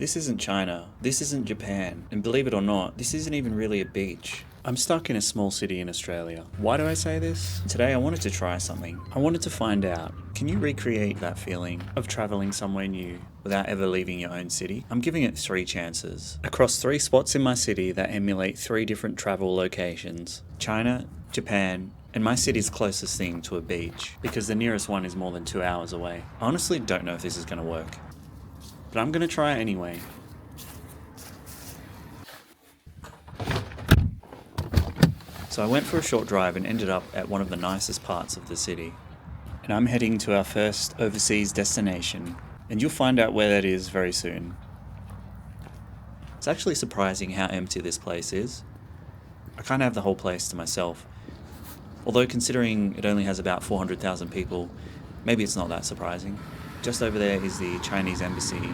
This isn't China, this isn't Japan, and believe it or not, this isn't even really a beach. I'm stuck in a small city in Australia. Why do I say this? Today I wanted to try something. I wanted to find out, can you recreate that feeling of travelling somewhere new without ever leaving your own city? I'm giving it 3 chances. Across 3 spots in my city that emulate 3 different travel locations: China, Japan, and my city's closest thing to a beach, because the nearest one is more than 2 hours away. I honestly don't know if this is going to work, but I'm going to try it anyway. So I went for a short drive and ended up at one of the nicest parts of the city. And I'm heading to our first overseas destination, and you'll find out where that is very soon. It's actually surprising how empty this place is. I kind of have the whole place to myself. Although considering it only has about 400,000 people, maybe it's not that surprising. Just over there is the Chinese embassy,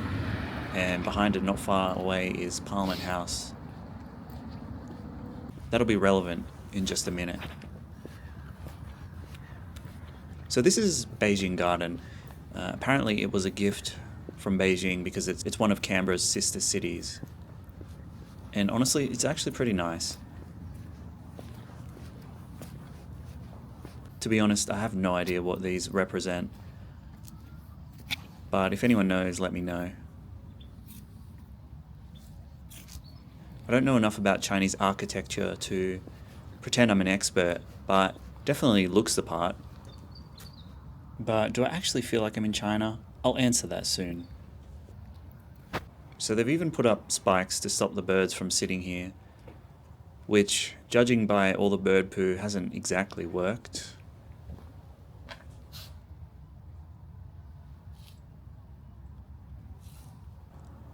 and behind it, not far away, is Parliament House. That'll be relevant in just a minute. So this is Beijing Garden. Apparently it was a gift from Beijing because it's one of Canberra's sister cities. And honestly, it's actually pretty nice. To be honest, I have no idea what these represent. But if anyone knows, let me know. I don't know enough about Chinese architecture to pretend I'm an expert, but definitely looks the part. But do I actually feel like I'm in China? I'll answer that soon. So they've even put up spikes to stop the birds from sitting here, which, judging by all the bird poo, hasn't exactly worked.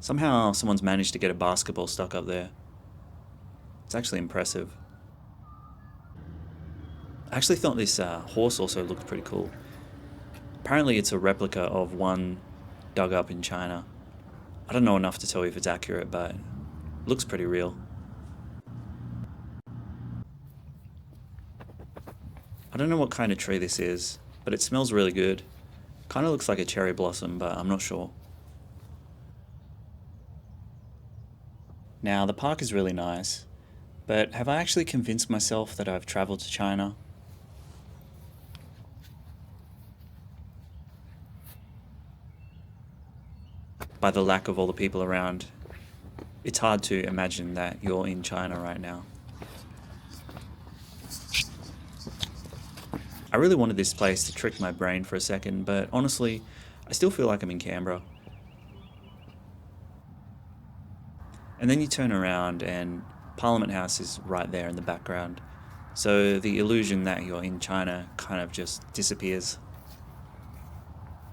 Somehow someone's managed to get a basketball stuck up there. It's actually impressive. I actually thought this horse also looked pretty cool. Apparently it's a replica of one dug up in China. I don't know enough to tell you if it's accurate, but it looks pretty real. I don't know what kind of tree this is, but it smells really good. Kind of looks like a cherry blossom, but I'm not sure. Now, the park is really nice, but have I actually convinced myself that I've travelled to China? By the lack of all the people around, it's hard to imagine that you're in China right now. I really wanted this place to trick my brain for a second, but honestly, I still feel like I'm in Canberra. And then you turn around and Parliament House is right there in the background. So the illusion that you're in China kind of just disappears.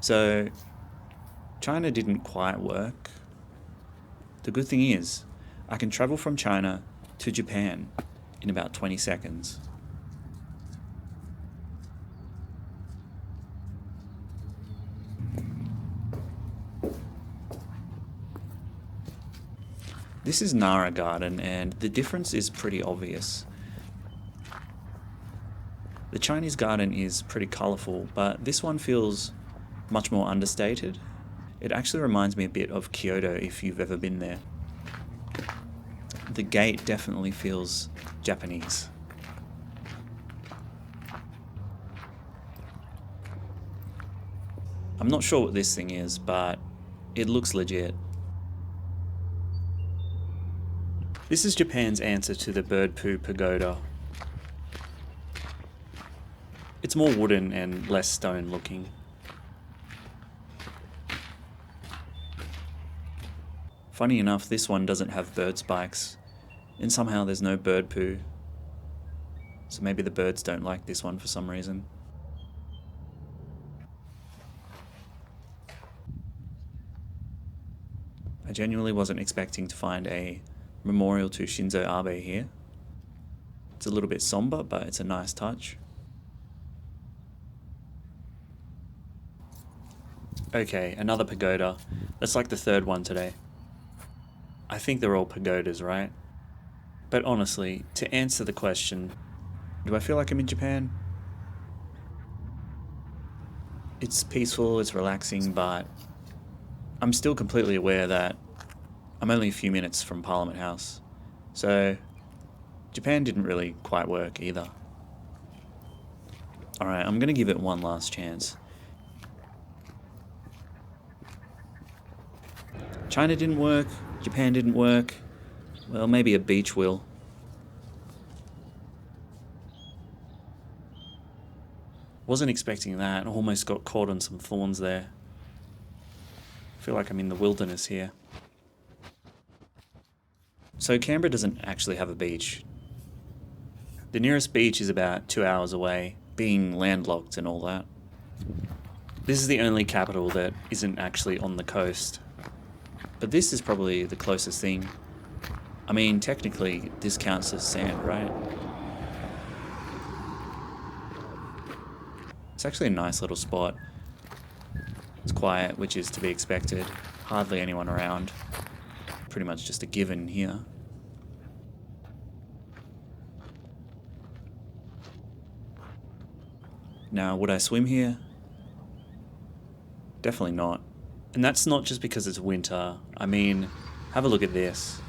So China didn't quite work. The good thing is, I can travel from China to Japan in about 20 seconds. This is Nara Garden, and the difference is pretty obvious. The Chinese garden is pretty colourful, but this one feels much more understated. It actually reminds me a bit of Kyoto if you've ever been there. The gate definitely feels Japanese. I'm not sure what this thing is, but it looks legit. This is Japan's answer to the bird poo pagoda. It's more wooden and less stone looking. Funny enough, this one doesn't have bird spikes, and somehow there's no bird poo. So maybe the birds don't like this one for some reason. I genuinely wasn't expecting to find a memorial to Shinzo Abe here. It's a little bit somber, but it's a nice touch. Okay, another pagoda. That's like the 3rd one today. I think they're all pagodas, right? But honestly, to answer the question, do I feel like I'm in Japan? It's peaceful, it's relaxing, but I'm still completely aware that I'm only a few minutes from Parliament House, so Japan didn't really quite work either. Alright, I'm gonna give it one last chance. China didn't work, Japan didn't work, well, maybe a beach will. Wasn't expecting that, almost got caught on some thorns there. I feel like I'm in the wilderness here. So Canberra doesn't actually have a beach. The nearest beach is about 2 hours away, being landlocked and all that. This is the only capital that isn't actually on the coast. But this is probably the closest thing. I mean, technically, this counts as sand, right? It's actually a nice little spot. It's quiet, which is to be expected. Hardly anyone around. Pretty much just a given here. Now, would I swim here? Definitely not. And that's not just because it's winter. I mean, have a look at this.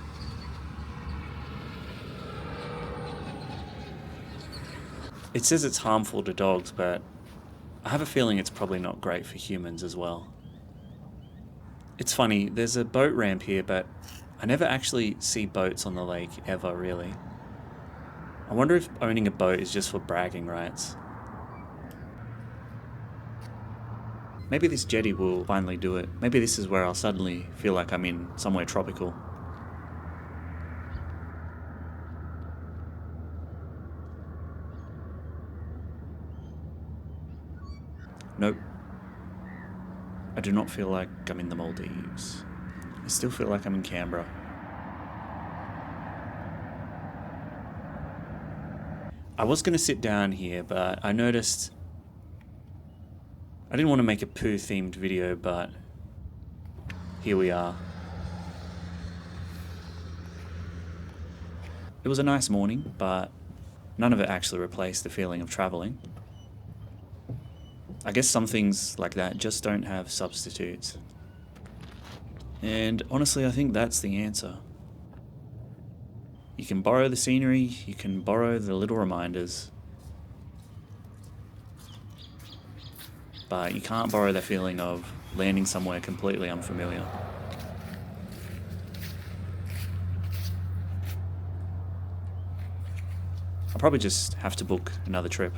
It says it's harmful to dogs, but I have a feeling it's probably not great for humans as well. It's funny, there's a boat ramp here, but I never actually see boats on the lake, ever, really. I wonder if owning a boat is just for bragging rights. Maybe this jetty will finally do it. Maybe this is where I'll suddenly feel like I'm in somewhere tropical. Nope. I do not feel like I'm in the Maldives. I still feel like I'm in Canberra. I was going to sit down here, but I noticed I didn't want to make a poo-themed video, but here we are. It was a nice morning, but none of it actually replaced the feeling of traveling. I guess some things like that just don't have substitutes. And honestly, I think that's the answer. You can borrow the scenery, you can borrow the little reminders, but you can't borrow the feeling of landing somewhere completely unfamiliar. I'll probably just have to book another trip.